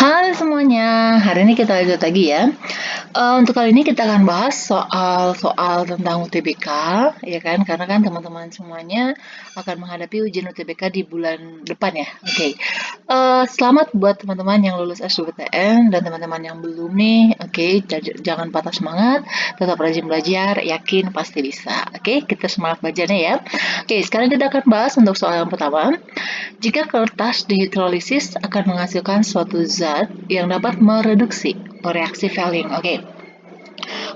Halo semuanya, hari ini kita lanjut lagi ya. Untuk kali ini kita akan bahas soal tentang UTBK, ya kan? Karena kan teman-teman semuanya akan menghadapi ujian UTBK di bulan depan ya. Oke. Selamat buat teman-teman yang lulus SBMPTN dan teman-teman yang belum nih. Oke, jangan patah semangat, tetap rajin belajar, yakin pasti bisa. Oke, kita semangat belajarnya ya. Oke, sekarang kita akan bahas untuk soal yang pertama. Jika kertas dihidrolisis akan menghasilkan suatu zat yang dapat mereduksi reaksi Fehling. Oke,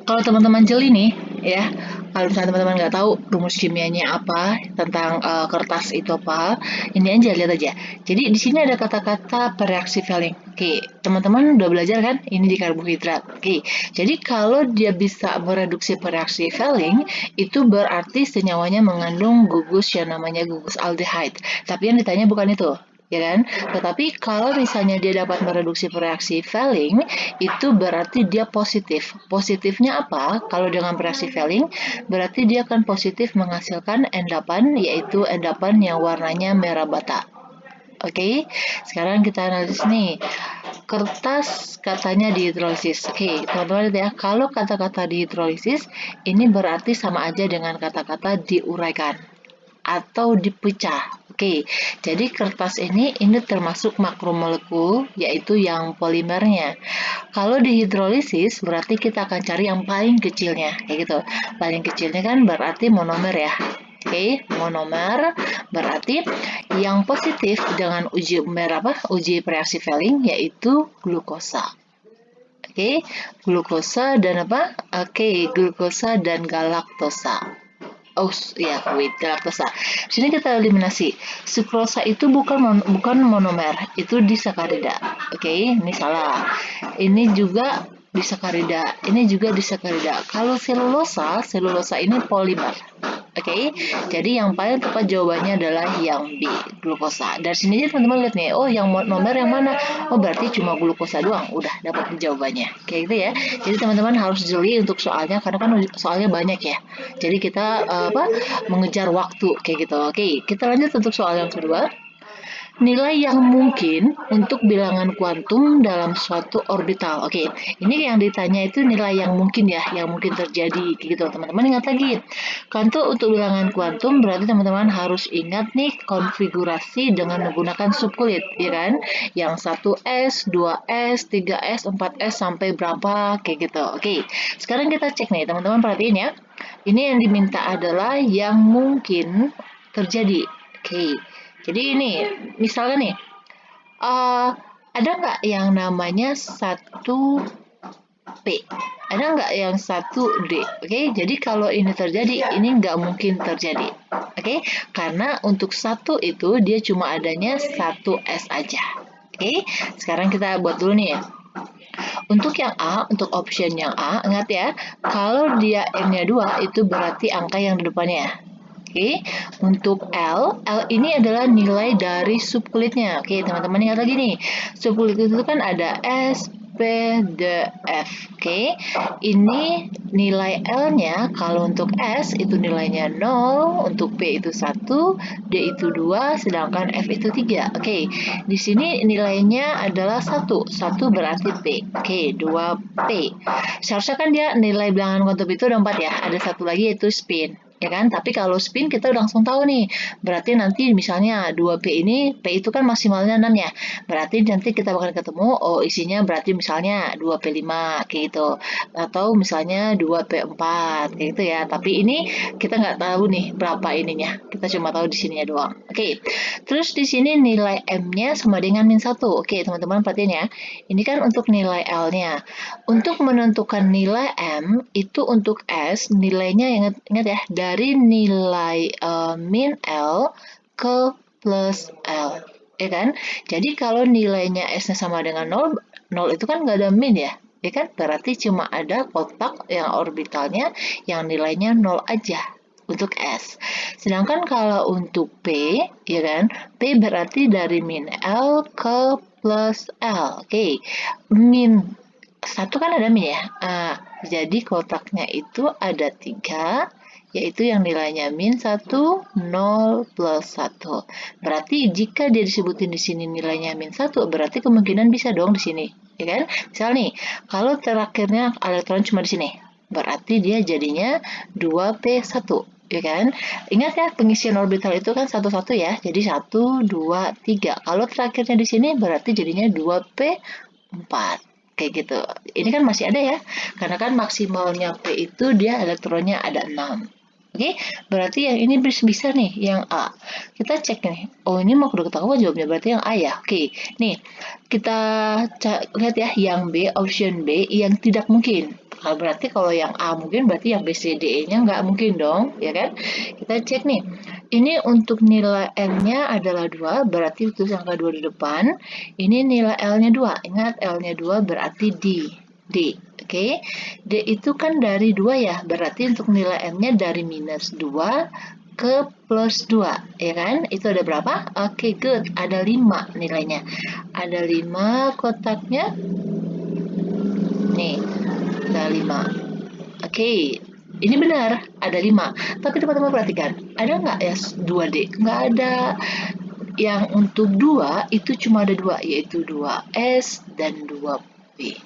kalau teman-teman jeli nih, ya, kalau misalnya teman-teman nggak tahu rumus kimianya apa tentang kertas itu apa, ini aja lihat aja. Jadi di sini ada kata-kata bereaksi Fehling. Oke, teman-teman udah belajar kan? Ini di karbohidrat. Oke, jadi kalau dia bisa mereduksi bereaksi Fehling, itu berarti senyawanya mengandung gugus yang namanya gugus aldehyde. Tapi yang ditanya bukan itu, ya kan? Tetapi kalau misalnya dia dapat mereduksi bereaksi Fehling, itu berarti dia positif. Positifnya apa? Kalau dengan bereaksi Fehling, berarti dia akan positif menghasilkan endapan, yaitu endapan yang warnanya merah bata. Oke, sekarang kita analisis nih. Kertas katanya dihidrolisis. Oke, teman-teman lihat ya, kalau kata-kata dihidrolisis, ini berarti sama aja dengan kata-kata diuraikan atau dipecah. Oke, jadi kertas ini termasuk makromolekul, yaitu yang polimernya. Kalau dihidrolisis, berarti kita akan cari yang paling kecilnya, kayak gitu. Paling kecilnya kan berarti monomer ya. Oke, monomer berarti yang positif dengan uji reaksi Fehling yaitu glukosa. Oke, glukosa dan apa? Oke, glukosa dan galaktosa. Oh ya, wait, galaktosa. Sini kita eliminasi. Sukrosa itu bukan monomer, itu disakarida. Oke, ini salah. Ini juga disakarida. Ini juga disakarida. Kalau selulosa ini polimer. Oke, jadi yang paling tepat jawabannya adalah yang B, glukosa. Dari sini aja teman-teman lihat nih, oh yang monomer yang mana? Oh berarti cuma glukosa doang, udah dapat jawabannya. Kayak gitu ya. Jadi teman-teman harus jeli untuk soalnya karena kan soalnya banyak ya. Jadi kita mengejar waktu kayak gitu. Oke, kita lanjut untuk soal yang kedua. Nilai yang mungkin untuk bilangan kuantum dalam suatu orbital. Oke, ini yang ditanya itu nilai yang mungkin ya, yang mungkin terjadi gitu. Teman-teman ingat lagi. Kan tuh untuk bilangan kuantum berarti teman-teman harus ingat nih konfigurasi dengan menggunakan subkulit, ya kan? Yang 1S, 2S, 3S, 4S sampai berapa kayak gitu. Oke, sekarang kita cek nih, teman-teman perhatiin ya. Ini yang diminta adalah yang mungkin terjadi. Oke. Jadi ini, misalnya nih, ada nggak yang namanya 1P? Ada nggak yang 1D? Oke, jadi kalau ini terjadi, ini nggak mungkin terjadi. Oke, karena untuk satu itu dia cuma adanya 1S aja. Oke, sekarang kita buat dulu nih ya. Untuk yang A, untuk option yang A, ingat ya, kalau dia N-nya 2, itu berarti angka yang di depannya. Oke, untuk L ini adalah nilai dari subkulitnya. Oke, teman-teman ingat lagi nih. Subkulit itu kan ada S, P, D, F. Oke, ini nilai L-nya kalau untuk S itu nilainya 0, untuk P itu 1, D itu 2, sedangkan F itu 3. Oke, di sini nilainya adalah 1. 1 berarti P. Oke, 2P. Seharusnya kan dia nilai bilangan kuantum itu ada 4 ya. Ada satu lagi yaitu spin, ya kan? Tapi kalau spin kita udah langsung tahu nih. Berarti nanti misalnya 2P ini, P itu kan maksimalnya 6 ya. Berarti nanti kita bakal ketemu, oh isinya berarti misalnya 2P5 kayak gitu. Atau misalnya 2P4 kayak gitu ya. Tapi ini kita nggak tahu nih berapa ininya. Kita cuma tahu di sininya doang. Oke. Terus di sini nilai M-nya sama dengan min 1. Oke, teman-teman perhatiin ya. Ini kan untuk nilai L-nya. Untuk menentukan nilai M, itu untuk S, nilainya ingat ya, dari nilai min L ke plus L. Ya kan? Jadi kalau nilainya S-nya sama dengan 0, 0 itu kan nggak ada min ya. Ya kan? Berarti cuma ada kotak yang orbitalnya yang nilainya 0 aja untuk S. Sedangkan kalau untuk P, ya kan? P berarti dari min L ke plus L. Oke. Min 1 kan ada min ya. Jadi kotaknya itu ada 3, yaitu yang nilainya -1, 0, plus 1. Berarti jika dia disebutin di sini nilainya -1, berarti kemungkinan bisa dong di sini, ya kan? Misal nih, kalau terakhirnya elektron cuma di sini, berarti dia jadinya 2p1, ya kan? Ingat ya, pengisian orbital itu kan satu-satu ya, jadi 1, 2, 3. Kalau terakhirnya di sini, berarti jadinya 2p4. Kayak gitu. Ini kan masih ada ya, karena kan maksimalnya P itu dia elektronnya ada 6. Oke, berarti yang ini bisa nih, yang A. Kita cek nih. Oh, ini mau ketahuan jawabnya, berarti yang A ya. Oke, nih kita lihat ya, yang B, option B, yang tidak mungkin. Berarti kalau yang A mungkin, berarti yang B, C, D, E-nya nggak mungkin dong, ya kan? Kita cek nih. Ini untuk nilai N-nya adalah 2, berarti itu angka 2 di depan. Ini nilai L-nya 2. Ingat, L-nya 2 berarti D. D. Oke, D itu kan dari 2 ya, berarti untuk nilai M-nya dari -2 ke +2, ya kan? Itu ada berapa? Oke, good. Ada 5 nilainya. Ada 5 kotaknya. Nih, ada 5. Oke, ini benar, ada 5. Tapi teman-teman perhatikan, ada nggak ya 2D? Nggak ada. Yang untuk 2 itu cuma ada 2, yaitu 2S dan 2P.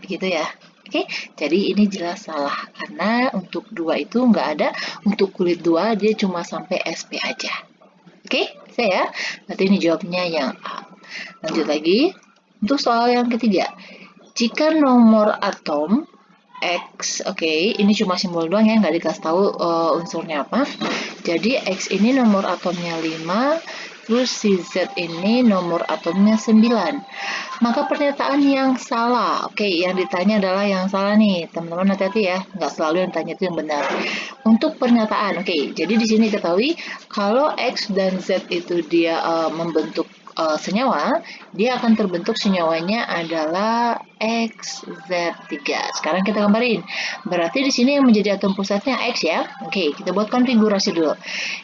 Begitu ya. Oke, jadi ini jelas salah karena untuk 2 itu nggak ada, untuk kulit 2 dia cuma sampai SP aja. Oke, saya berarti ini jawabnya yang A. Lanjut lagi, untuk soal yang ketiga. Jika nomor atom X, oke, ini cuma simbol doang ya, nggak dikasih tahu unsurnya apa. Jadi X ini nomor atomnya 5, terus si Z ini nomor atomnya 9. Maka pernyataan yang salah, oke, yang ditanya adalah yang salah nih, teman-teman hati-hati ya, nggak selalu yang ditanya itu yang benar. Untuk pernyataan, oke, jadi di sini ketahui kalau X dan Z itu dia membentuk senyawa, dia akan terbentuk senyawanya adalah XZ3. Sekarang kita gambarin. Berarti di sini yang menjadi atom pusatnya X ya. Oke, kita buat konfigurasi dulu.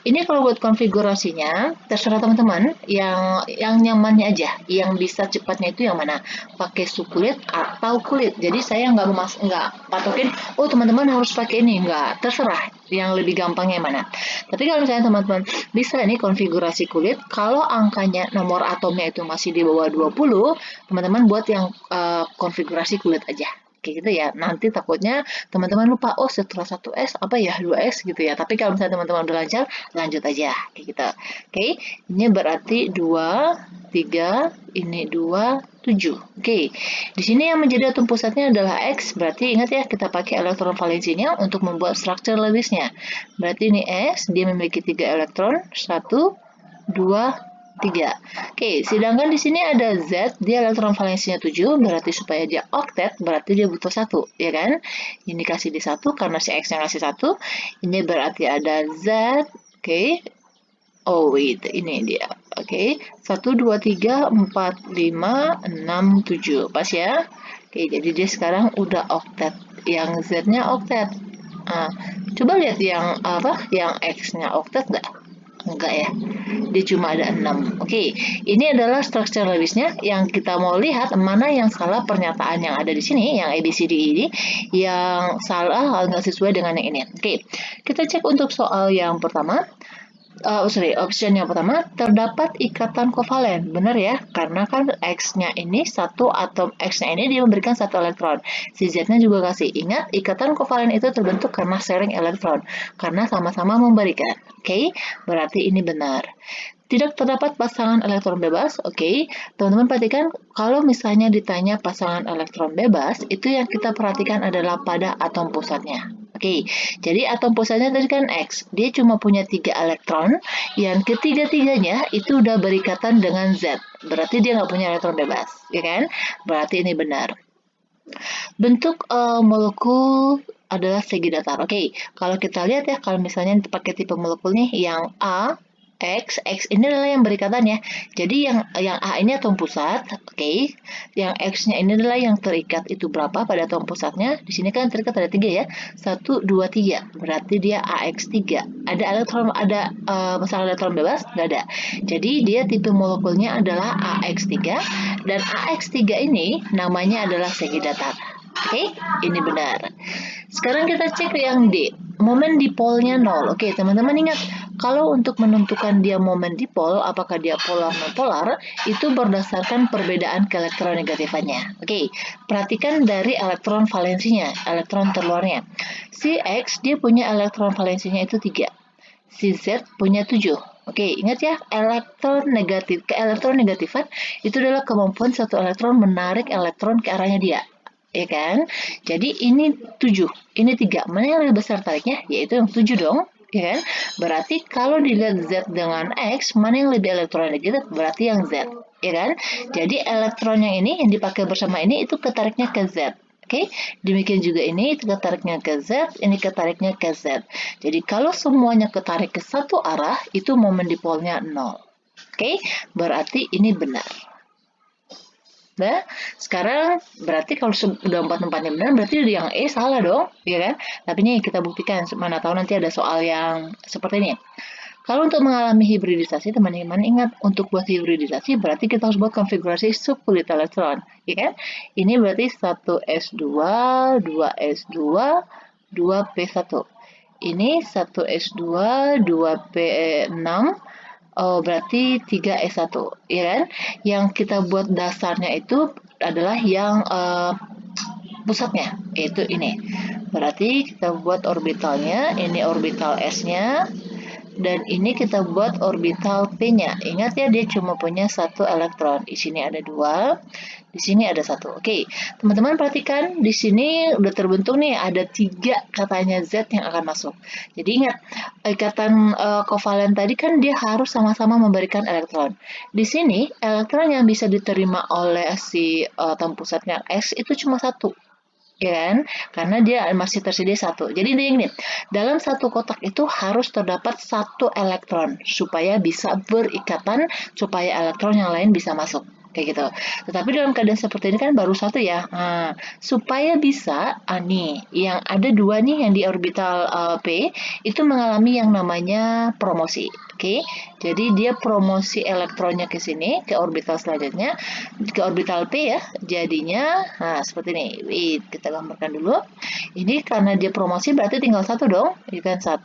Ini kalau buat konfigurasinya, terserah teman-teman yang nyamannya aja, yang bisa cepatnya itu yang mana? Pakai sukulit atau kulit. Jadi saya nggak patokin, oh teman-teman harus pakai ini, nggak, terserah yang lebih gampangnya mana. Tapi kalau misalnya teman-teman bisa ini konfigurasi kulit, kalau angkanya nomor atomnya itu masih di bawah 20, teman-teman buat yang konfigurasi kulit aja. Kayak gitu ya. Nanti takutnya teman-teman lupa, oh setelah 1S apa ya 2S gitu ya. Tapi kalau misalnya teman-teman udah lancar, lanjut aja kayak gitu. Oke, ini berarti 2, 3, ini 2, 7. Oke, di sini yang menjadi atom pusatnya adalah X, berarti ingat ya kita pakai elektron valensinya untuk membuat struktur Lewisnya. Berarti ini S, dia memiliki 3 elektron, 1, 2, 3. Oke, sedangkan di sini ada Z, dia elektron valensinya 7, berarti supaya dia oktet, berarti dia butuh 1, ya kan? Ini kasih di 1 karena si X yang kasih 1. Ini berarti ada Z, oke. Oh, wait, ini dia. Oke, 1, 2, 3, 4, 5, 6, 7. Pas ya? Oke, jadi dia sekarang udah oktet. Yang Z-nya oktet. Nah, coba lihat yang apa? Yang X-nya oktet nggak? Enggak ya, dia cuma ada 6. Oke, ini adalah struktur Lewisnya. Yang kita mau lihat mana yang salah pernyataan yang ada di sini, yang ABCD ini, yang salah nggak sesuai dengan yang ini. Oke, kita cek untuk soal yang pertama. Option yang pertama, terdapat ikatan kovalen. Benar ya, karena kan X-nya ini satu atom X-nya ini dia memberikan satu elektron. Si Z-nya juga kasih. Ingat, ikatan kovalen itu terbentuk karena sharing elektron, karena sama-sama memberikan. Oke, berarti ini benar. Tidak terdapat pasangan elektron bebas. Oke, teman-teman perhatikan kalau misalnya ditanya pasangan elektron bebas, itu yang kita perhatikan adalah pada atom pusatnya. Oke, jadi atom pusatnya tadi kan X, dia cuma punya 3 elektron, yang ketiga-tiganya itu udah berikatan dengan Z, berarti dia nggak punya elektron bebas, ya kan? Berarti ini benar. Bentuk molekul adalah segi datar. Oke, kalau kita lihat ya, kalau misalnya pakai tipe molekul nih, yang A, X ini adalah yang berikatan ya. Jadi yang A ini atom pusat, oke. Yang X-nya ini adalah yang terikat itu berapa pada atom pusatnya? Di sini kan terikat ada 3 ya. 1, 2, 3. Berarti dia AX3. Ada elektron masalah elektron bebas? Nggak ada. Jadi dia tipe molekulnya adalah AX3 dan AX3 ini namanya adalah segi datar. Oke, ini benar. Sekarang kita cek yang D. momen dipolnya 0. Oke, teman-teman ingat, kalau untuk menentukan dia momen dipol, apakah dia polar non polar, itu berdasarkan perbedaan keelektronegatifannya. Oke, perhatikan dari elektron valensinya, elektron terluarnya. Si X dia punya elektron valensinya itu 3. Si Z punya 7. Oke, ingat ya, keelektronegatifan itu adalah kemampuan satu elektron menarik elektron ke arahnya dia. Ya kan? Jadi ini 7, ini 3. Mana yang lebih besar tariknya? Yaitu yang 7 dong. Ya kan? Berarti kalau dilihat Z dengan X, mana yang lebih elektronegatif? Berarti yang Z. Ya kan? Jadi elektron yang ini, yang dipakai bersama ini, itu ketariknya ke Z. Oke, demikian juga ini itu ketariknya ke Z, ini ketariknya ke Z. Jadi kalau semuanya ketarik ke satu arah, itu momen dipolnya 0. Oke, berarti ini benar. Nah, sekarang berarti kalau sudah 4-4-nya benar, berarti yang E salah dong, ya kan? Tapi ini kita buktikan, mana tahu nanti ada soal yang seperti ini. Kalau untuk mengalami hibridisasi, teman-teman ingat, untuk buat hibridisasi berarti kita harus buat konfigurasi subkulit elektron, ya kan? Ini berarti 1s2, 2s2, 2p1. Ini 1s2, 2p6, oh, berarti 3s1, ya kan? Yang kita buat dasarnya itu adalah yang pusatnya, yaitu ini. Berarti kita buat orbitalnya, ini orbital S-nya, dan ini kita buat orbital P-nya. Ingat ya, dia cuma punya satu elektron. Di sini ada 2, di sini ada 1. Oke, teman-teman perhatikan, di sini udah terbentuk nih, ada 3 katanya Z yang akan masuk. Jadi ingat, ikatan kovalen tadi kan dia harus sama-sama memberikan elektron. Di sini, elektron yang bisa diterima oleh si atom pusatnya X itu cuma 1. Ya kan? Karena dia masih tersedia 1. Jadi ini, dalam satu kotak itu harus terdapat 1 elektron supaya bisa berikatan, supaya elektron yang lain bisa masuk. Kayak gitu. Tetapi dalam keadaan seperti ini kan baru 1 ya. Nah, supaya bisa, nih, yang ada 2 nih yang di orbital P, itu mengalami yang namanya promosi. Oke, jadi dia promosi elektronnya ke sini, ke orbital selanjutnya, ke orbital P ya. Jadinya, nah seperti ini. Wait, kita gambarkan dulu. Ini karena dia promosi berarti tinggal 1 dong. Ini kan 1,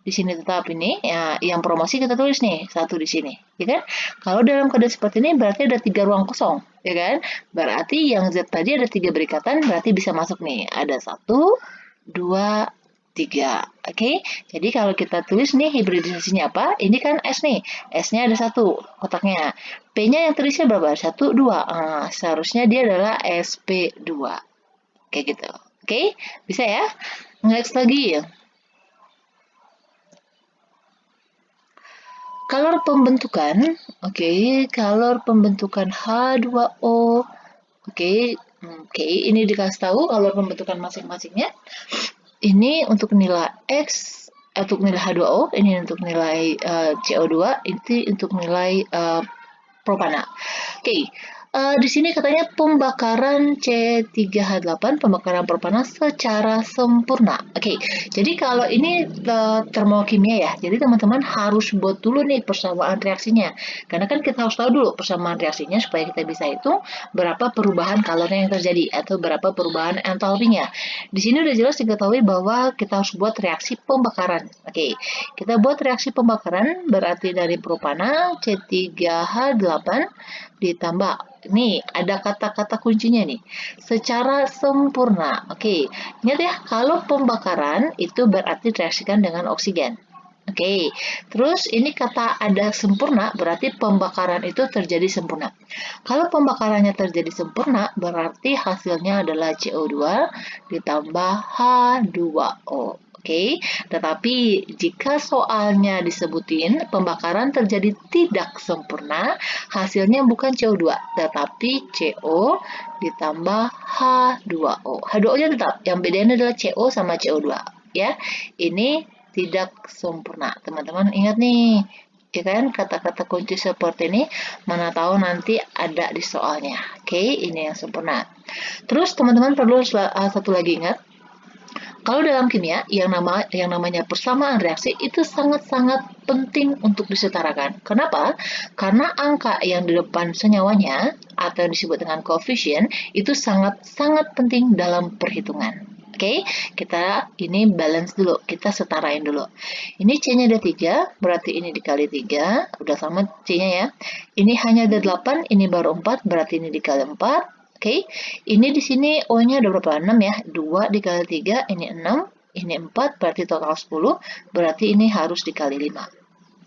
di sini tetap ini. Ya, yang promosi kita tulis nih, 1 di sini. Ya kan? Kalau dalam keadaan seperti ini berarti ada 3 ruang kosong. Ya kan? Berarti yang Z tadi ada 3 berikatan, berarti bisa masuk nih. Ada 1, 2, 3. Oke, jadi kalau kita tulis nih hibridisasinya apa? Ini kan S nih. S-nya ada 1 kotaknya. P-nya yang terisinya berapa? 1, 2. Seharusnya dia adalah sp2. Kayak gitu. Oke, bisa ya? Next lagi. Kalor pembentukan. Oke, kalor pembentukan H2O. Oke, ini dikasih tahu kalor pembentukan masing-masingnya. Ini untuk nilai X, untuk nilai H2O, ini untuk nilai CO2, ini untuk nilai propana. Oke, di sini katanya pembakaran C3H8, pembakaran propana secara sempurna. Oke, jadi kalau ini termokimia ya, jadi teman-teman harus buat dulu nih persamaan reaksinya. Karena kan kita harus tahu dulu persamaan reaksinya supaya kita bisa hitung berapa perubahan kalornya yang terjadi atau berapa perubahan entalpinya. Di sini udah jelas diketahui bahwa kita harus buat reaksi pembakaran. Oke, kita buat reaksi pembakaran berarti dari propana C3H8 ditambah nih ada kata-kata kuncinya nih secara sempurna. Oke, ingat ya kalau pembakaran itu berarti reaksikan dengan oksigen. Oke, terus ini kata ada sempurna berarti pembakaran itu terjadi sempurna. Kalau pembakarannya terjadi sempurna berarti hasilnya adalah CO2 ditambah H2O. Oke, tetapi jika soalnya disebutin pembakaran terjadi tidak sempurna, hasilnya bukan CO2, tetapi CO ditambah H2O. H2O-nya tetap, yang bedanya adalah CO sama CO2. Ya, ini tidak sempurna. Teman-teman ingat nih, ya kan, kata-kata kunci seperti ini, mana tahu nanti ada di soalnya. Oke, ini yang sempurna. Terus teman-teman perlu satu lagi ingat, kalau dalam kimia, yang namanya persamaan reaksi itu sangat-sangat penting untuk disetarakan. Kenapa? Karena angka yang di depan senyawanya atau yang disebut dengan koefisien itu sangat-sangat penting dalam perhitungan. Oke, kita ini balance dulu, kita setarain dulu. Ini C-nya ada 3, berarti ini dikali 3, udah sama C-nya ya. Ini hanya ada 8, ini baru 4, berarti ini dikali 4. Oke, ini di sini O-nya ada berapa? 6 ya, 2 dikali 3, ini 6, ini 4, berarti total 10, berarti ini harus dikali 5.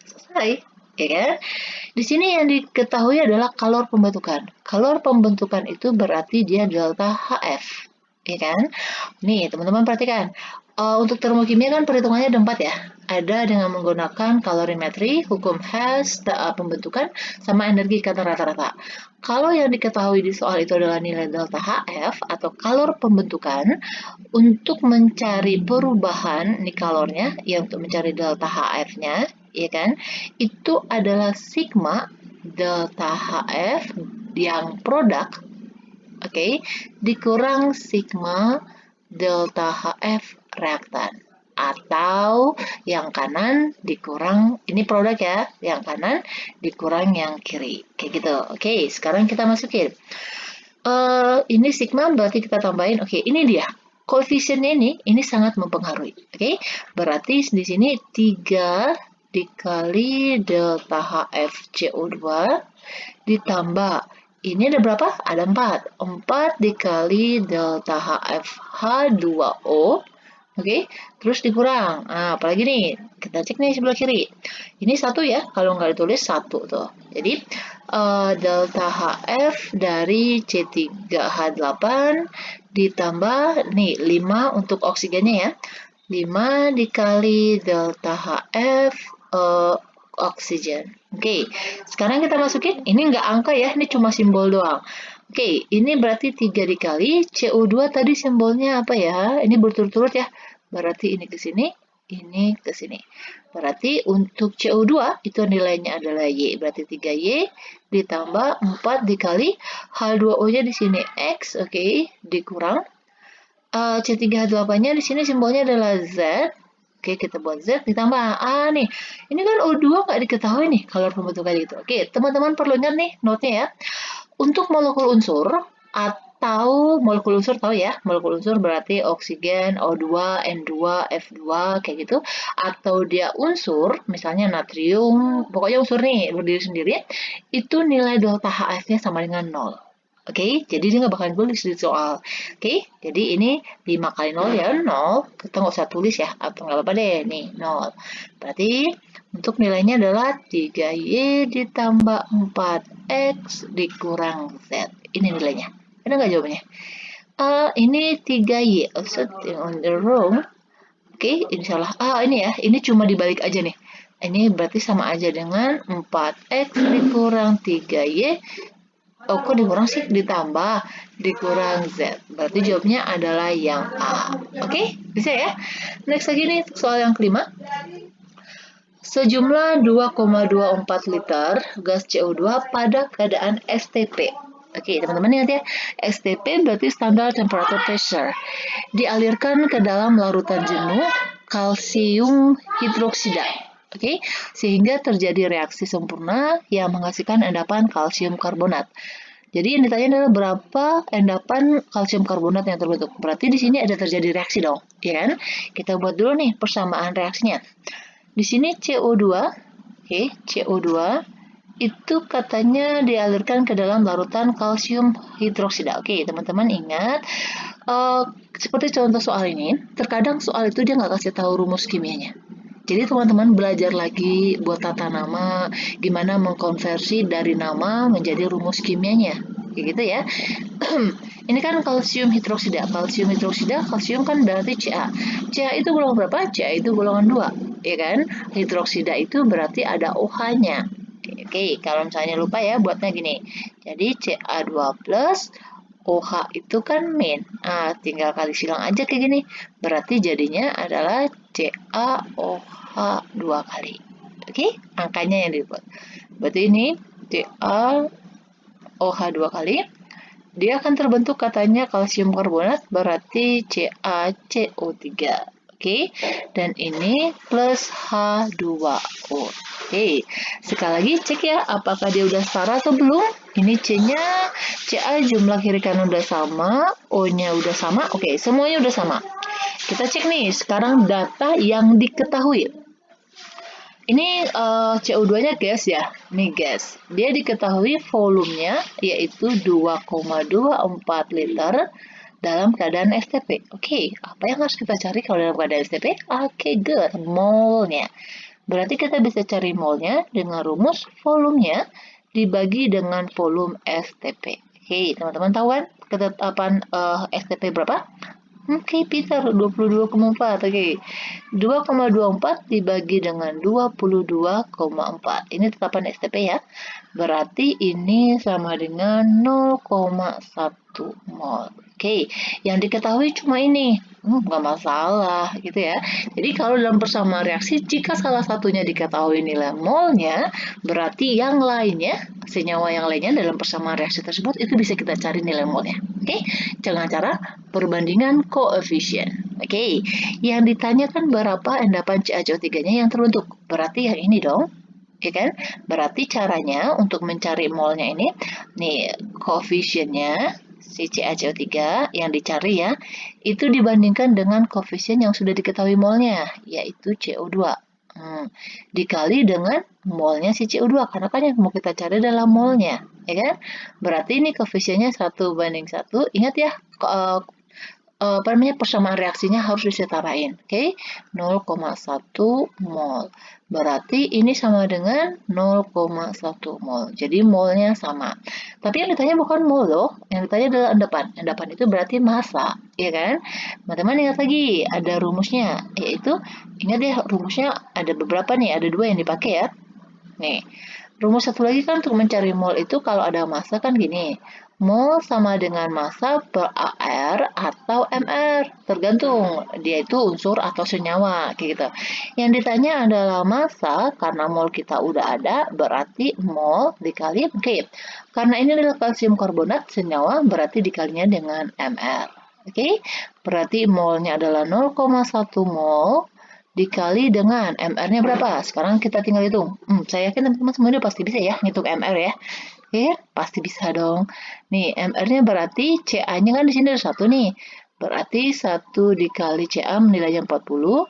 Selesai, ya kan? Di sini yang diketahui adalah kalor pembentukan. Kalor pembentukan itu berarti dia delta HF. Ya kan? Nih, teman-teman perhatikan. Untuk termokimia kan perhitungannya ada 4 ya. Ada dengan menggunakan kalorimetri, hukum Hess, pembentukan, sama energi kata rata-rata. Kalau yang diketahui di soal itu adalah nilai delta HF atau kalor pembentukan, untuk mencari perubahan nih kalornya, ya untuk mencari delta HF-nya, ya kan? Itu adalah sigma delta HF yang produk, oke, dikurang sigma delta HF reaktan. Atau yang kanan dikurang, ini produk ya, yang kanan dikurang yang kiri. Kayak gitu. Oke, sekarang kita masukin. Ini sigma berarti kita tambahin. Oke, ini dia. Koefisiennya ini sangat mempengaruhi. Oke, berarti di sini 3 dikali delta HF CO2 ditambah ini ada berapa? Ada 4. 4 dikali delta HF H2O. Oke, terus dikurang. Nah, apalagi nih? Kita cek nih sebelah kiri. Ini 1 ya, kalau nggak ditulis 1 tuh. Jadi, delta HF dari C3H8 ditambah, nih, 5 untuk oksigennya ya. 5 dikali delta HF oksigen. Oke, sekarang kita masukin, ini nggak angka ya, ini cuma simbol doang. Oke, ini berarti 3 dikali CO2 tadi simbolnya apa ya? Ini berturut-turut ya. Berarti ini ke sini, ini ke sini. Berarti untuk CO2 itu nilainya adalah Y. Berarti 3Y ditambah 4 dikali H2O-nya di sini X, oke, dikurang. C3H8-nya di sini simbolnya adalah Z. Oke, kita buat Z ditambah A nih. Ini kan O2 nggak diketahui nih kalor pembentukan itu. Oke, teman-teman perlu ingat nih note-nya ya. Untuk molekul unsur atau molekul unsur tahu ya, molekul unsur berarti oksigen, O2, N2, F2 kayak gitu. Atau dia unsur, misalnya natrium, pokoknya unsur nih berdiri sendiri, itu nilai delta HF-nya sama dengan 0. Oke, jadi dia nggak bakalan tulis di soal. Oke, jadi ini 5 kali 0 ya 0. Kita nggak usah tulis ya, atau nggak apa-apa deh, nih 0. Berarti untuk nilainya adalah 3Y ditambah 4X dikurang Z. Ini nilainya. Ada nggak jawabannya? Ini 3Y. Also, on the wrong. Oke, ini salah. Ini ya. Ini cuma dibalik aja nih. Ini berarti sama aja dengan 4X dikurang 3Y. Oh, kok dikurang sih? Ditambah, dikurang Z. Berarti jawabnya adalah yang A. Oke, bisa ya? Next lagi nih, soal yang kelima. Sejumlah 2,24 liter gas CO2 pada keadaan STP. Oke, teman-teman ingat ya, STP berarti standar temperature pressure. Dialirkan ke dalam larutan jenuh kalsium hidroksida. Oke, sehingga terjadi reaksi sempurna yang menghasilkan endapan kalsium karbonat. Jadi yang ditanya adalah berapa endapan kalsium karbonat yang terbentuk. Berarti di sini ada terjadi reaksi dong, ya kan? Kita buat dulu nih persamaan reaksinya. Di sini CO2, oke, CO2 itu katanya dialirkan ke dalam larutan kalsium hidroksida. Oke, teman-teman ingat, seperti contoh soal ini, terkadang soal itu dia nggak kasih tahu rumus kimianya. Jadi teman-teman belajar lagi buat tata nama, gimana mengkonversi dari nama menjadi rumus kimianya, kayak gitu ya. Ini kan kalsium hidroksida. Kalsium hidroksida, kalsium kan berarti Ca. Ca itu golongan berapa? Ca itu golongan 2, ya kan? Hidroksida itu berarti ada OH-nya. Oke, kalau misalnya lupa ya, buatnya gini. Jadi Ca2 plus OH itu kan min. Tinggal kali silang aja kayak gini. Berarti jadinya adalah CaOH 2 kali. Oke, angkanya yang dibuat. Berarti ini CaOH 2 kali. Dia akan terbentuk katanya kalsium karbonat berarti CaCO3. Oke, dan ini plus H2O. Oke, sekali lagi cek ya apakah dia udah setara atau belum. Ini C-nya, Ca jumlah kiri kanan udah sama, O-nya udah sama. Oke, semuanya udah sama. kita cek nih sekarang data yang diketahui. Ini CO2-nya gas ya, nih gas. Dia diketahui volumenya yaitu 2,24 liter dalam keadaan STP. Oke, apa yang harus kita cari kalau dalam keadaan STP? Oke, good, molnya. Berarti kita bisa cari molnya dengan rumus volumenya dibagi dengan volume STP. Oke, teman-teman tahu kan ketetapan STP berapa? Oke, Peter, 22,4. Oke. 2,24 dibagi dengan 22,4. Ini tetapan STP ya. Berarti ini sama dengan 0,1 mol. Oke, yang diketahui cuma ini. Nggak masalah gitu ya. Jadi kalau dalam persamaan reaksi, jika salah satunya diketahui nilai molnya, berarti yang lainnya, senyawa yang lainnya dalam persamaan reaksi tersebut, itu bisa kita cari nilai molnya. Oke, dengan cara perbandingan koefisien. Oke, yang ditanyakan berapa endapan CaCO3-nya yang terbentuk. Berarti yang ini dong. Ya kan? Berarti caranya untuk mencari molnya ini, nih koefisiennya si CaCO3 yang dicari ya, itu dibandingkan dengan koefisien yang sudah diketahui molnya, yaitu CO2. Dikali dengan molnya si CO2, karena kan yang mau kita cari adalah molnya, ya kan? Berarti ini koefisiennya 1:1. Ingat ya, persamaan reaksinya harus disetarain. Oke, 0,1 mol. Berarti ini sama dengan 0,1 mol. Jadi molnya sama. Tapi yang ditanya bukan mol loh. Yang ditanya adalah endapan. Endapan itu berarti massa, ya kan? Teman-teman ingat lagi, ada rumusnya. Yaitu, ingat ya rumusnya ada beberapa nih. Ada 2 yang dipakai ya. Nih, rumus satu lagi kan untuk mencari mol itu kalau ada massa kan gini. Mol sama dengan massa per AR atau MR. Tergantung dia itu unsur atau senyawa kayak gitu. Yang ditanya adalah massa, karena mol kita udah ada, berarti mol dikali K. Karena ini adalah kalsium karbonat senyawa, berarti dikalinya dengan MR. Oke, berarti molnya adalah 0,1 mol dikali dengan MR-nya berapa? Sekarang kita tinggal hitung. Saya yakin teman-teman semuanya pasti bisa ya ngitung MR ya. Oke, pasti bisa dong. Nih, MR-nya berarti CA-nya kan di sini ada 1 nih. Berarti 1 dikali CA nilainya 40,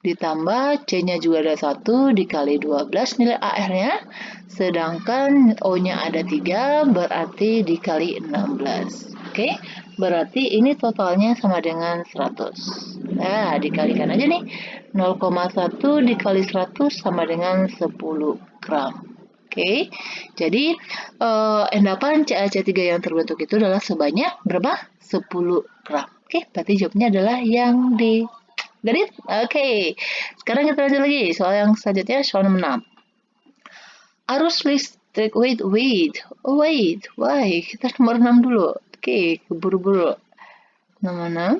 ditambah C-nya juga ada 1 dikali 12 nilai AR-nya. Sedangkan O-nya ada 3, berarti dikali 16. Oke, berarti ini totalnya sama dengan 100. Nah, dikalikan aja nih. 0,1 dikali 100 sama dengan 10 gram. Oke, jadi endapan CaC3 yang terbentuk itu adalah sebanyak berapa? 10 gram. Oke, berarti jawabnya adalah yang D. Got it? Oke, sekarang kita lanjut lagi. Soal yang selanjutnya, soal nomor 6. Arus listrik, wait. Why? Kita nomor 6 dulu. Oke, keburu-buru. Nomor 6.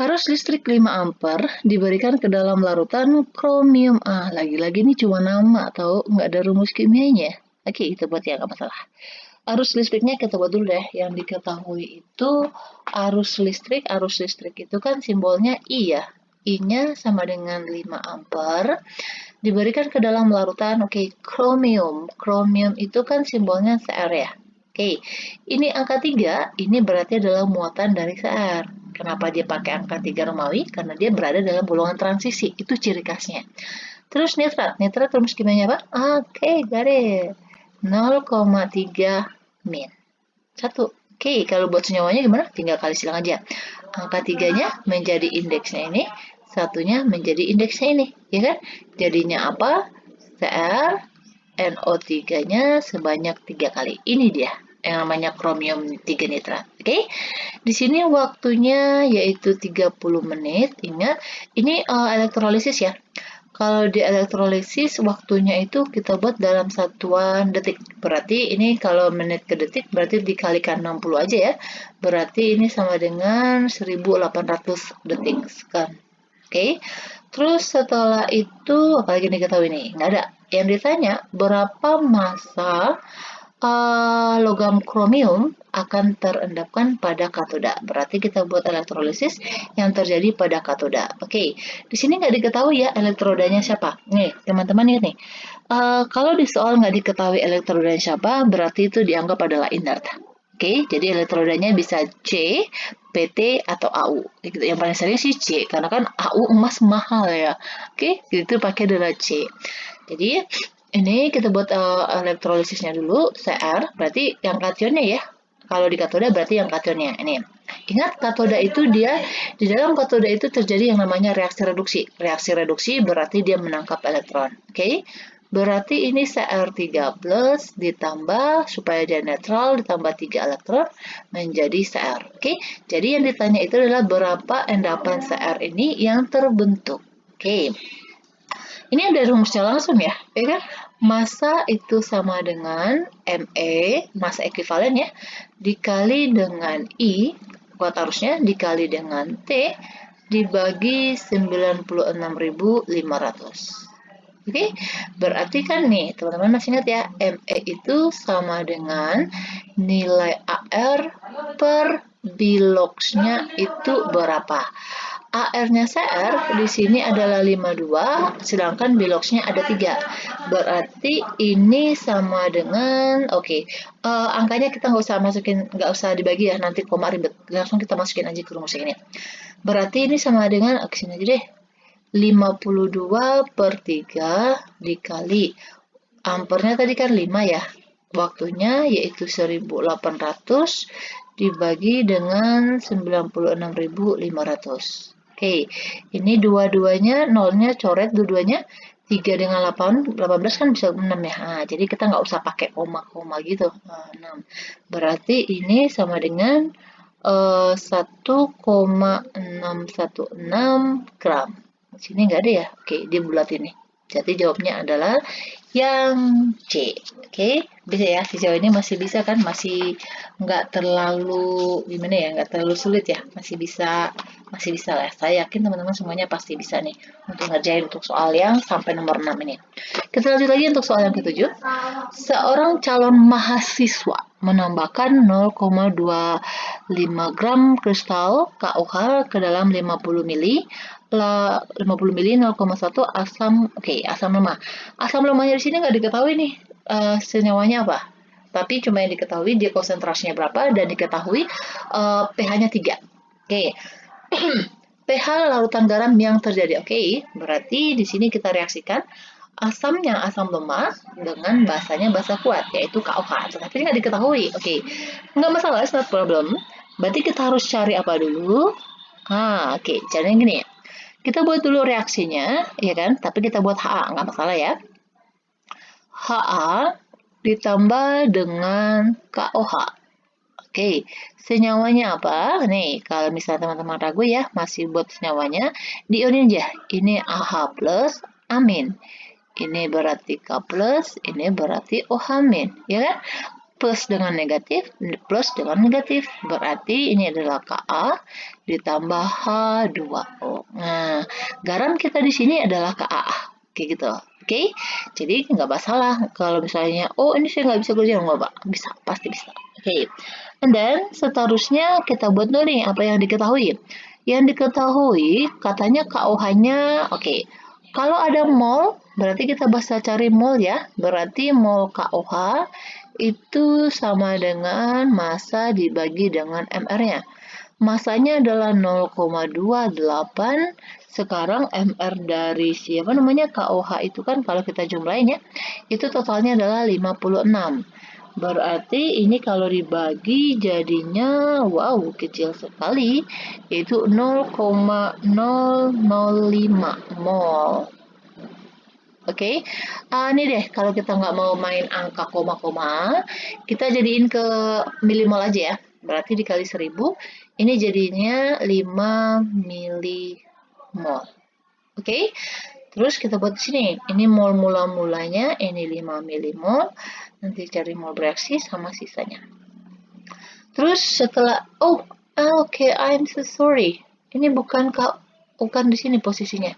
Arus listrik 5 ampere diberikan ke dalam larutan kromium. Lagi-lagi ini cuma nama atau nggak ada rumus kimianya. Oke, itu buat ya nggak masalah. Arus listriknya kita buat dulu deh. Yang diketahui itu arus listrik itu kan simbolnya I ya. I-nya sama dengan 5 ampere. Diberikan ke dalam larutan, kromium. Kromium itu kan simbolnya Cr ya. Oke, ini angka 3, ini berarti adalah muatan dari Cr. Kenapa dia pakai angka 3 Romawi? Karena dia berada dalam golongan transisi. Itu ciri khasnya. Terus nitrat. Nitrat rumus kimianya apa? Oke, garis. 0,3 min. 1. Oke, kalau buat senyawanya gimana? Tinggal kali silang aja. Angka 3-nya menjadi indeksnya ini. Satunya menjadi indeksnya ini. Ya kan? Jadinya apa? Cr NO3-nya sebanyak 3 kali. Ini dia yang namanya kromium 3 nitrat. Oke. Di sini waktunya yaitu 30 menit. Ingat, ini elektrolisis ya. Kalau di elektrolisis waktunya itu kita buat dalam satuan detik. Berarti ini kalau menit ke detik berarti dikalikan 60 aja ya. Berarti ini sama dengan 1800 detik kan. Oke. Terus setelah itu apalagi nih kita tahu ini? Nggak ada. Yang ditanya berapa massa logam kromium akan terendapkan pada katoda. Berarti kita buat elektrolisis yang terjadi pada katoda. Oke, di sini nggak diketahui ya elektrodanya siapa. Nih, teman-teman ingat nih. Kalau di soal nggak diketahui elektrodanya siapa, berarti itu dianggap adalah inert. Oke, jadi elektrodanya bisa C, PT, atau AU. Gitu. Yang paling sering sih C, karena kan AU emas mahal ya. Oke, itu pakai adalah C. Jadi ini kita buat elektrolitisnya dulu, Cr, berarti yang kationnya ya. Kalau di katoda berarti yang kationnya. Ini. Ingat, katoda itu dia, di dalam katoda itu terjadi yang namanya reaksi reduksi. Reaksi reduksi berarti dia menangkap elektron. Oke, berarti ini Cr3 plus ditambah, supaya dia netral, ditambah 3 elektron menjadi Cr. Oke, jadi yang ditanya itu adalah berapa endapan Cr ini yang terbentuk. Oke, ini ada rumusnya langsung ya kan? Massa itu sama dengan ME, massa ekivalen ya, dikali dengan I, kuat arusnya, dikali dengan T, dibagi 96.500. Oke, berarti kan nih, teman-teman masih ingat ya, ME itu sama dengan nilai AR per biloxnya itu berapa. AR-nya CR di sini adalah 52, sedangkan biloxnya ada 3. Berarti ini sama dengan, angkanya kita nggak usah dibagi ya, nanti koma ribet. Langsung kita masukin aja ke rumus ini. Berarti ini sama dengan, sini aja deh. 52 per 3 dikali ampernya tadi kan 5 ya, waktunya yaitu 1800 dibagi dengan 96.500. Oke, ini dua-duanya nolnya coret dua-duanya, 3 dengan 18 kan bisa 6 ya. Nah, jadi kita nggak usah pakai koma-koma gitu. 6. Berarti ini sama dengan 1,616 gram. Di sini nggak ada ya? Oke, dia bulat ini. Jadi jawabnya adalah yang C. Oke, bisa ya. Sejauh ini masih bisa kan? Masih nggak terlalu gimana ya? Nggak terlalu sulit ya. Masih bisa lah. Saya yakin teman-teman semuanya pasti bisa nih untuk ngerjain untuk soal yang sampai nomor 6 ini. Kita lanjut lagi untuk soal yang ke-7. Seorang calon mahasiswa menambahkan 0,25 gram kristal KOH ke dalam 50 mili 50 mili 0,1 asam lemah. Asam lemahnya di sini nggak diketahui nih senyawanya apa. Tapi cuma yang diketahui dia konsentrasinya berapa dan diketahui pH-nya 3. Oke. pH larutan garam yang terjadi. Oke, berarti di sini kita reaksikan asamnya asam lemah dengan basanya basa kuat, yaitu KOH. Tetapi nggak diketahui. Oke, nggak masalah, it's not problem. Berarti kita harus cari apa dulu? Oke, caranya gini ya. Kita buat dulu reaksinya, ya kan? Tapi kita buat HA, nggak masalah ya. HA ditambah dengan KOH. Oke, senyawanya apa? Nih, kalau misalnya teman-teman ragu ya, masih buat senyawanya, diionin aja. Ini AH plus, amin. Ini berarti K plus, ini berarti OH min, ya kan? Plus dengan negatif, plus dengan negatif. Berarti ini adalah Ka ditambah H2O. Nah, garam kita di sini adalah Ka. Kayak gitu. Oke, jadi nggak masalah. Kalau misalnya, ini saya nggak bisa kerja, nggak, Pak. Bisa, pasti bisa. Oke, and then seterusnya kita buat dulu nih apa yang diketahui. Yang diketahui katanya KOH-nya, oke. Kalau ada mol, berarti kita bisa cari mol ya. Berarti mol KOH itu sama dengan massa dibagi dengan MR-nya. Massanya adalah 0,28. Sekarang MR dari KOH itu kan kalau kita jumlahin ya, itu totalnya adalah 56. Berarti ini kalau dibagi jadinya kecil sekali, yaitu 0,005 mol. Oke, ini deh kalau kita nggak mau main angka koma-koma, kita jadiin ke milimol aja ya. Berarti dikali 1000, ini jadinya 5 milimol. Oke, terus kita buat di sini. Ini mol mula-mulanya, ini 5 milimol. Nanti cari mol bereaksi sama sisanya. Terus setelah, I'm so sorry. Ini bukan di sini posisinya.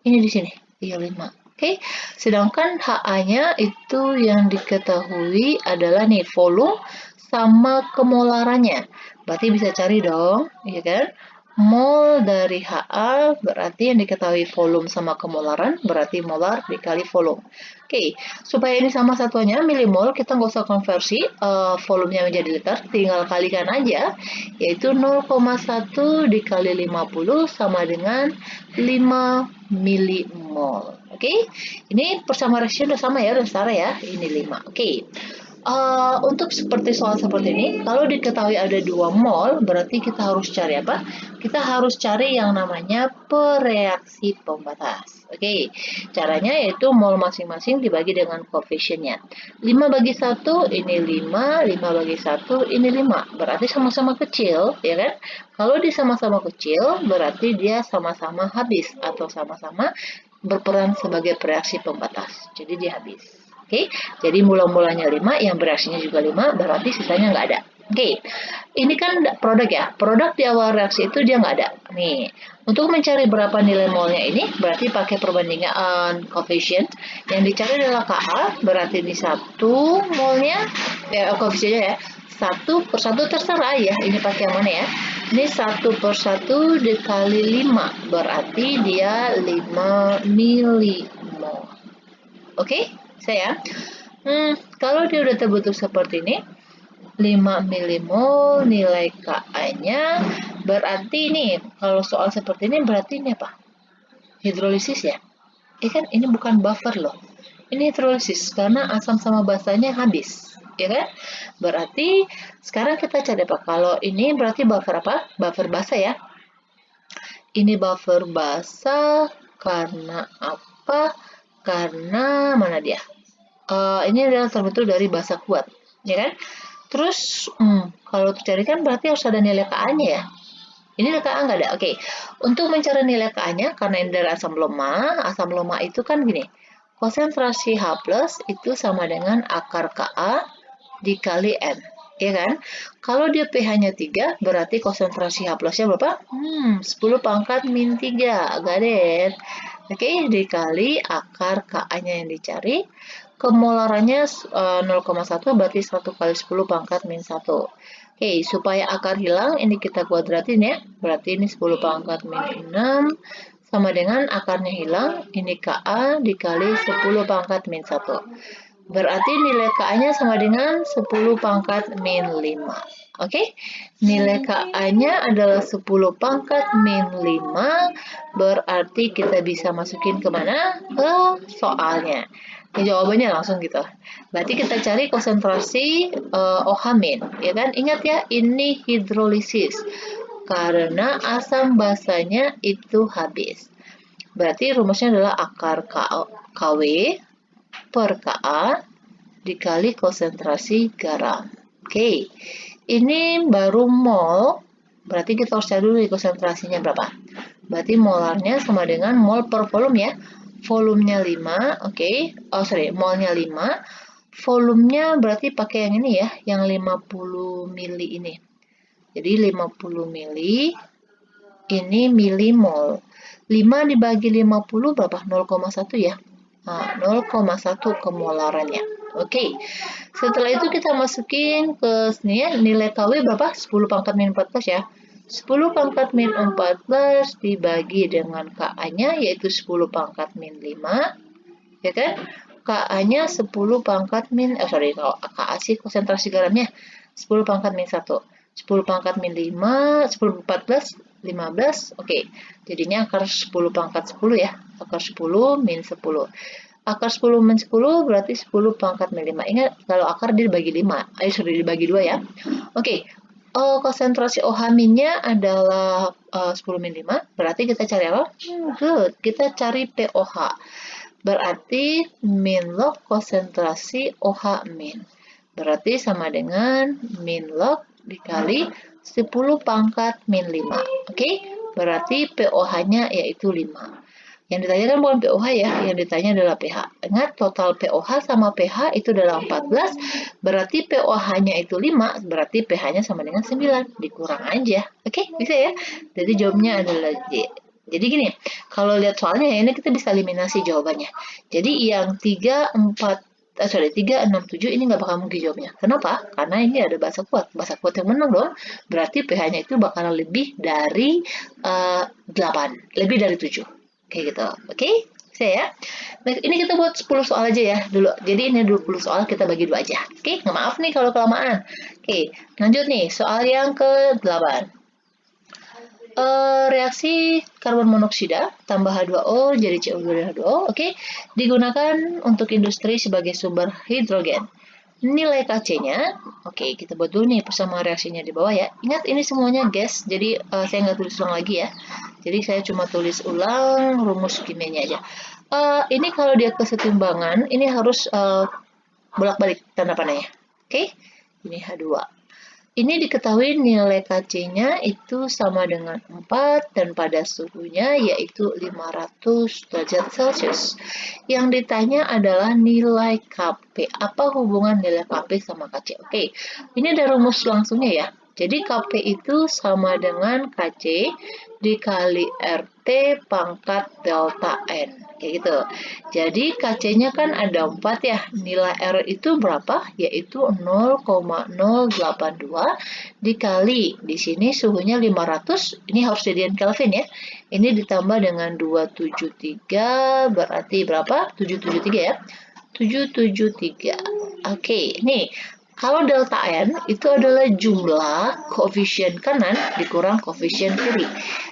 Ini di sini, 35. Oke, sedangkan HA-nya itu yang diketahui adalah nih volume sama kemolarannya. Berarti bisa cari dong, ya kan? Mol dari HA berarti yang diketahui volume sama kemolaran, berarti molar dikali volume. Oke, supaya ini sama satuannya milimol, kita nggak usah konversi volumenya menjadi liter, tinggal kalikan aja, yaitu 0,1 dikali 50 sama dengan 5 milimol. Oke, ini persamaan rasio udah sama ya, udah setara ya, ini 5. Oke. Untuk seperti soal seperti ini, kalau diketahui ada 2 mol, berarti kita harus cari apa? Kita harus cari yang namanya pereaksi pembatas. Oke, caranya yaitu mol masing-masing dibagi dengan koefisiennya. 5 bagi 1, ini 5, 5 bagi 1, ini 5. Berarti sama-sama kecil, ya kan? Kalau dia sama-sama kecil, berarti dia sama-sama habis atau sama-sama berperan sebagai pereaksi pembatas. Jadi dia habis. Oke, jadi mula-mulanya 5, yang bereaksinya juga 5, berarti sisanya nggak ada. Oke, ini kan produk ya. Produk di awal reaksi itu dia nggak ada. Nih, untuk mencari berapa nilai molnya ini, berarti pakai perbandingan koefisien. Yang dicari adalah Ka, berarti ini 1 molnya, koefisiennya ya. 1/1 terserah ya, ini pakai yang mana ya. Ini 1/1 dikali 5, berarti dia 5 milimol. Oke, saya. Kalau dia udah terbentuk seperti ini, 5 milimol nilai Ka-nya, berarti nih, kalau soal seperti ini berarti ini apa? Hidrolisis ya? Kan ini bukan buffer loh. Ini hidrolisis, karena asam sama basanya habis. Ya kan? Berarti sekarang kita cari apa? Kalau ini berarti buffer apa? Buffer basa ya. Ini buffer basa karena apa? Karena mana dia? Ini adalah terbentuk dari basa kuat, ya kan? Terus, kalau dicari kan berarti harus ada nilai Ka-nya ya. Ini nilai Ka nggak ada. Oke, untuk mencari nilai Ka-nya, karena ini dari asam lemah itu kan gini, konsentrasi H+ itu sama dengan akar Ka dikali N, ya kan? Kalau dia pH-nya 3, berarti konsentrasi H+-nya berapa? 10 pangkat min 3, got it? Oke, dikali akar Ka-nya yang dicari, kemolarannya 0,1 berarti 1 kali 10 pangkat min 1. Oke, supaya akar hilang, ini kita kuadratin ya. Berarti ini 10 pangkat min 6 sama dengan akarnya hilang, ini Ka dikali 10 pangkat min 1. Berarti nilai Ka-nya sama dengan 10 pangkat min 5. Oke, nilai Ka-nya adalah 10 pangkat min 5, berarti kita bisa masukin kemana? Ke soalnya. Jawabannya langsung gitu. Berarti kita cari konsentrasi OH-, ya kan? Ingat ya, ini hidrolisis. Karena asam basanya itu habis. Berarti rumusnya adalah akar KW per Ka dikali konsentrasi garam. Oke, ini baru mol, berarti kita harus cari dulu konsentrasinya berapa. Berarti molarnya sama dengan mol per volume ya. Volumenya 5, oke. Molnya 5. Volumenya berarti pakai yang ini ya, yang 50 mili ini. Jadi 50 mili, ini milimol. 5 dibagi 50 berapa? 0,1 ya. 0,1 kemolarannya. Oke. Setelah itu kita masukin ke sini ya, nilai KW berapa? 10 pangkat min 14 ya. 10 pangkat min 14 dibagi dengan Ka-nya, yaitu 10 pangkat min 5, ya kan? Ka-nya 10 pangkat min, Ka sih konsentrasi garamnya, 10 pangkat min 1. 10 pangkat min 5, 10, 14, 15, oke. Jadinya akar 10 pangkat 10 ya, akar 10 min 10. Akar 10 min 10 berarti 10 pangkat min 5. Ingat, kalau akar dia dibagi 5, sudah dibagi 2 ya. Oke, konsentrasi OH-nya adalah 10 min 5, berarti kita cari apa? Good, kita cari POH. Berarti min log konsentrasi OH min. Berarti sama dengan min log dikali 10 pangkat min 5. Oke, berarti POH-nya yaitu 5. Yang ditanyakan bukan POH ya, yang ditanya adalah pH. Ingat, total POH sama pH itu adalah 14, berarti POH-nya itu 5, berarti pH-nya sama dengan 9, dikurang aja. Oke, bisa ya? Jadi jawabnya adalah J. Jadi gini, kalau lihat soalnya ini kita bisa eliminasi jawabannya. Jadi yang 3, 4, sorry, 3, 6, 7 ini nggak bakal mungkin jawabnya. Kenapa? Karena ini ada bahasa kuat. Bahasa kuat yang menang dong. Berarti pH-nya itu bakalan lebih dari 8, lebih dari 7. Kayak gitu. Oke? Saya ya. Nah, ini kita buat 10 soal aja ya dulu. Jadi ini 20 soal kita bagi 2 aja. Oke? Nggak maaf nih kalau kelamaan. Oke, lanjut nih. Soal yang ke-8. Reaksi karbon monoksida tambah H2O jadi CO2 dan H2O, oke, digunakan untuk industri sebagai sumber hidrogen. Nilai Kc-nya, oke, kita buat dulu nih persamaan reaksinya di bawah ya. Ingat ini semuanya gas, jadi saya nggak tulis ulang lagi ya. Jadi saya cuma tulis ulang rumus kimianya aja. Ini kalau dia kesetimbangan, ini harus bolak-balik tanda panahnya. Oke, ini H2. Ini diketahui nilai Kc-nya itu sama dengan 4 dan pada suhunya yaitu 500 derajat Celcius. Yang ditanya adalah nilai Kp. Apa hubungan nilai Kp sama Kc? Oke, ini ada rumus langsungnya ya. Jadi Kp itu sama dengan Kc dikali RT pangkat delta N. Kayak gitu. Jadi Kc-nya kan ada 4 ya. Nilai R itu berapa? Yaitu 0,082 dikali. Di sini suhunya 500. Ini harus jadian Kelvin ya. Ini ditambah dengan 273 berarti berapa? 773 ya. 773. Oke, nih kalau delta N itu adalah jumlah koefisien kanan dikurang koefisien kiri.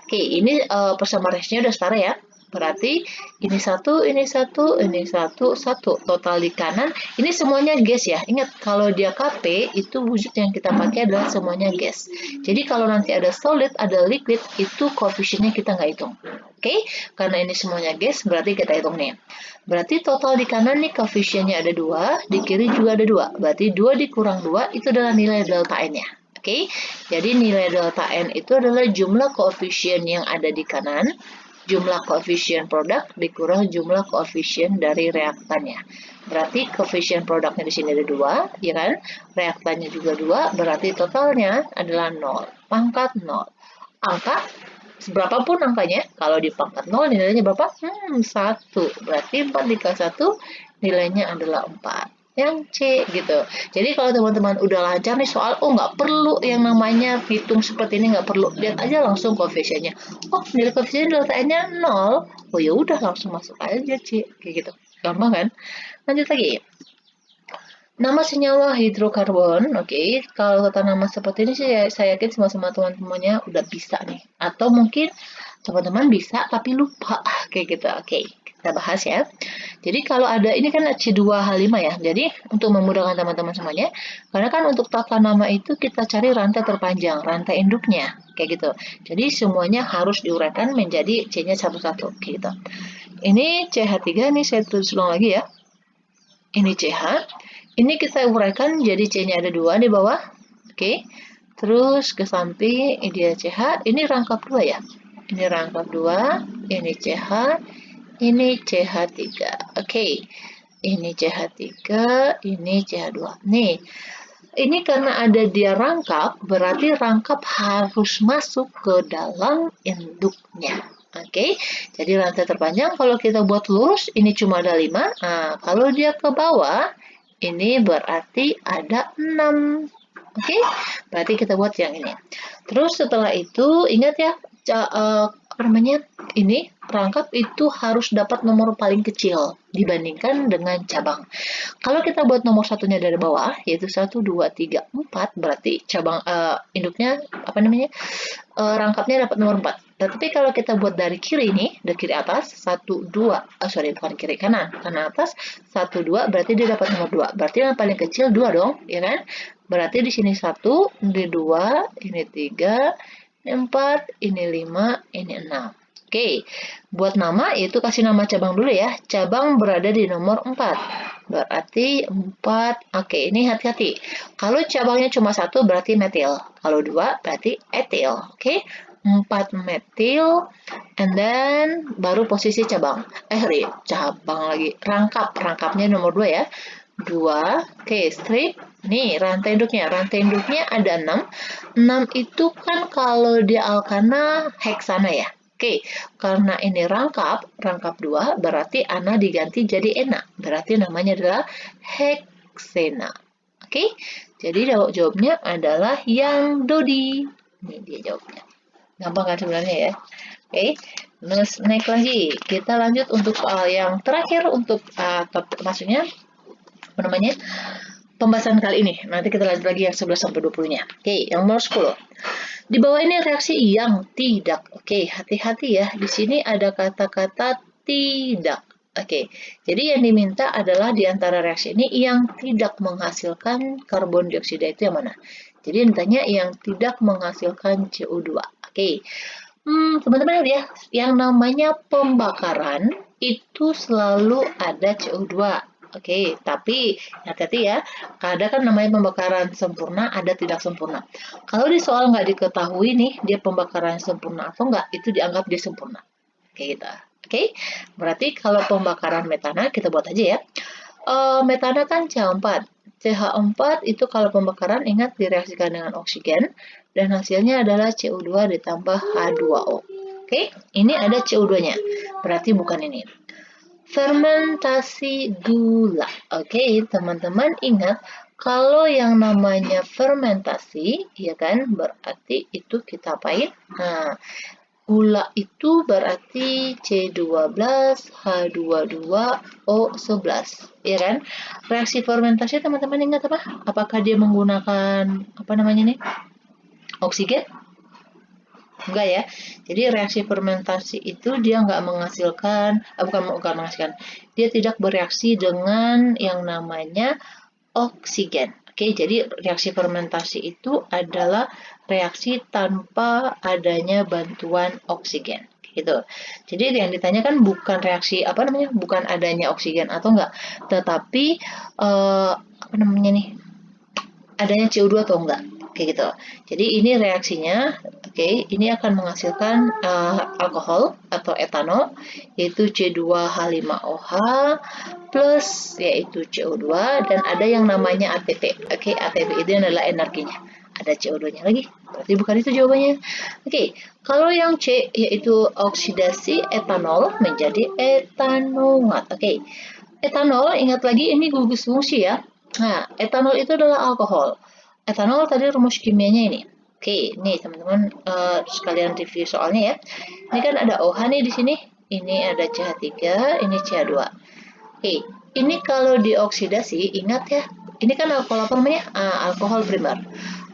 Oke, ini persamaan reaksinya udah setara ya. Berarti ini satu, ini satu, ini satu, satu. Total di kanan, ini semuanya gas ya. Ingat, kalau dia Kp, itu wujud yang kita pakai adalah semuanya gas. Jadi kalau nanti ada solid, ada liquid, itu koefisiennya kita nggak hitung. Oke, karena ini semuanya gas, berarti kita hitung nih. Berarti total di kanan nih koefisiennya ada 2, di kiri juga ada 2. Berarti 2 dikurang 2 itu adalah nilai delta N-nya. Oke, jadi nilai delta N itu adalah jumlah koefisien yang ada di kanan, jumlah koefisien produk dikurang jumlah koefisien dari reaktannya. Berarti koefisien produknya di sini ada 2, ya kan? Reaktannya juga 2, berarti totalnya adalah 0. Pangkat 0. Angka berapapun angkanya, kalau di pangkat 0 nilainya berapa? 1. Berarti 4 dikali 1 nilainya adalah 4. Yang C gitu. Jadi kalau teman-teman udah lancar nih soal, nggak perlu yang namanya hitung seperti ini, nggak perlu. Lihat aja langsung koefisiennya. Oh, nilai koefisien delta N-nya 0. Oh ya udah langsung masuk aja C. Kayak gitu. Gampang kan? Lanjut lagi. Nama senyawa hidrokarbon, oke. Kalau kata nama seperti ini sih saya yakin semua teman-temannya udah bisa nih. Atau mungkin teman-teman bisa tapi lupa kayak gitu. Oke, kita bahas ya. Jadi kalau ada ini kan C2H5 ya. Jadi untuk memudahkan teman-teman semuanya, karena kan untuk tata nama itu kita cari rantai terpanjang, rantai induknya kayak gitu. Jadi semuanya harus diuraikan menjadi C-nya satu-satu kayak gitu. Ini CH3 nih saya tulis ulang lagi ya. Ini CH. Ini kita uraikan jadi C-nya ada 2 di bawah. Oke. Terus ke samping ini dia CH. Ini rangkap 2 ya. Ini rangkap 2. Ini CH. Ini CH3. Oke. Ini CH3. Ini CH2. Nih. Ini karena ada dia rangkap, berarti rangkap harus masuk ke dalam induknya. Oke, jadi rantai terpanjang kalau kita buat lurus, ini cuma ada 5. Nah, kalau dia ke bawah, ini berarti ada 6. Oke, berarti kita buat yang ini. Terus setelah itu, ingat ya, apa namanya, ini rangkap itu harus dapat nomor paling kecil dibandingkan dengan cabang. Kalau kita buat nomor satunya dari bawah, yaitu 1, 2, 3, 4, berarti cabang induknya, apa namanya, rangkapnya dapat nomor 4. Tapi kalau kita buat dari kiri ini, dari kiri atas, 1, 2, sorry bukan kiri, kanan atas, 1, 2, berarti dia dapat nomor 2. Berarti yang paling kecil 2 dong, ya kan? Berarti di sini 1, ini 2, ini 3, ini 4, ini 5, ini 6. Oke, buat nama itu kasih nama cabang dulu ya. Cabang berada di nomor 4. Berarti 4. Oke, ini hati-hati. Kalau cabangnya cuma 1 berarti metil. Kalau 2 berarti etil. Oke, 4 metil. And then baru posisi cabang. Sorry, cabang lagi. Rangkapnya nomor 2 ya. 2. Oke, strip. Nih, rantai induknya. Rantai induknya ada 6. 6 itu kan kalau dia alkana heksana ya. Oke, karena ini rangkap 2 berarti Ana diganti jadi Ena. Berarti namanya adalah heksena. Oke, jadi jawabnya adalah yang Dodi. Ini dia jawabnya. Gampang kan sebenarnya ya. Oke, next lagi. Kita lanjut untuk soal yang terakhir untuk maksudnya apa namanya? Pembahasan kali ini. Nanti kita lanjut lagi yang 11 sampai 20-nya. Oke, yang nomor 10. Di bawah ini reaksi yang tidak. Oke, hati-hati ya. Di sini ada kata-kata tidak. Oke, jadi yang diminta adalah di antara reaksi ini yang tidak menghasilkan karbon dioksida itu yang mana? Jadi yang ditanya yang tidak menghasilkan CO2. Oke, teman-teman lihat ya, yang namanya pembakaran itu selalu ada CO2. Oke, tapi hati-hati ya, kadang kan namanya pembakaran sempurna, ada tidak sempurna. Kalau di soal nggak diketahui nih, dia pembakaran sempurna atau nggak, itu dianggap dia sempurna. Kayak gitu. Oke, berarti kalau pembakaran metana, kita buat aja ya. Metana kan CH4. CH4 itu kalau pembakaran, ingat direaksikan dengan oksigen, dan hasilnya adalah CO2 ditambah H2O. Oke, ini ada CO2-nya, berarti bukan ini. Fermentasi gula. Oke, teman-teman ingat kalau yang namanya fermentasi, ya kan, berarti itu kita apain? Nah, gula itu berarti C12H22O11, ya kan? Reaksi fermentasi teman-teman ingat apa? Apakah dia menggunakan apa namanya nih? Oksigen? Enggak ya. Jadi reaksi fermentasi itu dia nggak menghasilkan, bukan menghasilkan, dia tidak bereaksi dengan yang namanya oksigen. Oke, jadi reaksi fermentasi itu adalah reaksi tanpa adanya bantuan oksigen. Gitu. Jadi yang ditanyakan bukan reaksi apa namanya, bukan adanya oksigen atau enggak, tetapi apa namanya nih, adanya CO2 atau enggak, kayak gitu. Jadi ini reaksinya, oke, ini akan menghasilkan alkohol atau etanol, yaitu C2H5OH plus yaitu CO2 dan ada yang namanya ATP. Oke, ATP itu adalah energinya. Ada CO2-nya lagi. Berarti bukan itu jawabannya. Oke, kalau yang C yaitu oksidasi etanol menjadi etanoat. Oke. Etanol, ingat lagi ini gugus fungsi ya. Nah, etanol itu adalah alkohol. Etanol tadi rumus kimianya ini. Oke, nih teman-teman sekalian review soalnya ya. Ini kan ada OH nih di sini. Ini ada CH3, ini CH2. Oke, ini kalau dioksidasi, ingat ya. Ini kan alkohol apa namanya? Alkohol primer.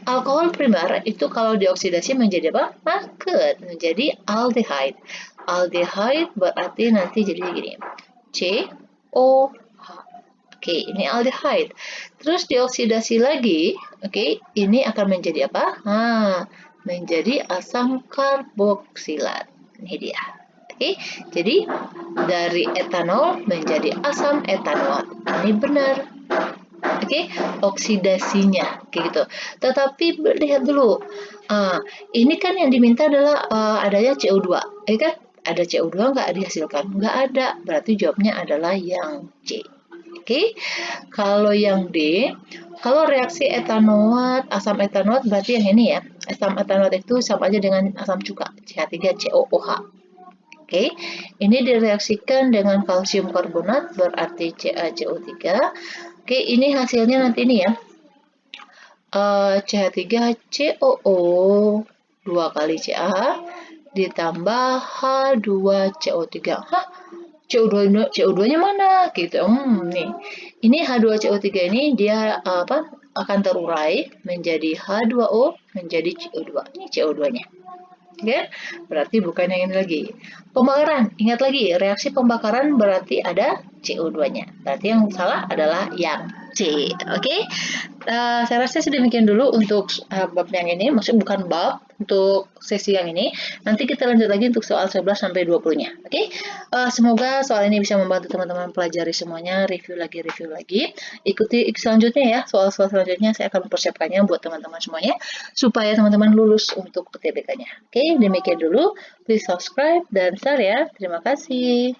Alkohol primer itu kalau dioksidasi menjadi apa? Menjadi aldehyde. Aldehyde berarti nanti jadi gini. COH. Oke, ini aldehyde. Terus dioksidasi lagi, oke, ini akan menjadi apa? Menjadi asam karboksilat. Ini dia. Oke, jadi dari etanol menjadi asam etanoat. Ini benar. Oke, oksidasinya kayak gitu. Tetapi lihat dulu. Ini kan yang diminta adalah adanya CO2. Ya kan? Ada CO2 nggak dihasilkan? Nggak ada. Berarti jawabnya adalah yang C. Oke, kalau yang D, kalau reaksi etanoat, asam etanoat berarti yang ini ya. Asam etanoat itu sama aja dengan asam cuka, CH3COOH. Oke, ini direaksikan dengan kalsium karbonat berarti CaCO3. Oke, ini hasilnya nanti ini ya. CH3COO 2 kali Ca ditambah H2CO3. CO2-nya mana gitu. Nih. Ini H2CO3 ini dia akan terurai menjadi H2O menjadi CO2. Ini CO2-nya. Ya, berarti bukan yang ini lagi. Pembakaran, ingat lagi, reaksi pembakaran berarti ada CO2-nya. Berarti yang salah adalah yang C. Oke, saya rasa sedemikian dulu untuk bab yang ini. Maksudnya bukan bab, untuk sesi yang ini. Nanti kita lanjut lagi untuk soal 11 sampai 20-nya. Oke, semoga soal ini bisa membantu teman-teman pelajari semuanya. Review lagi. Ikuti selanjutnya ya, soal-soal selanjutnya saya akan mempersiapkannya buat teman-teman semuanya supaya teman-teman lulus untuk UTBK-nya. Oke, demikian dulu. Please subscribe dan share ya. Terima kasih.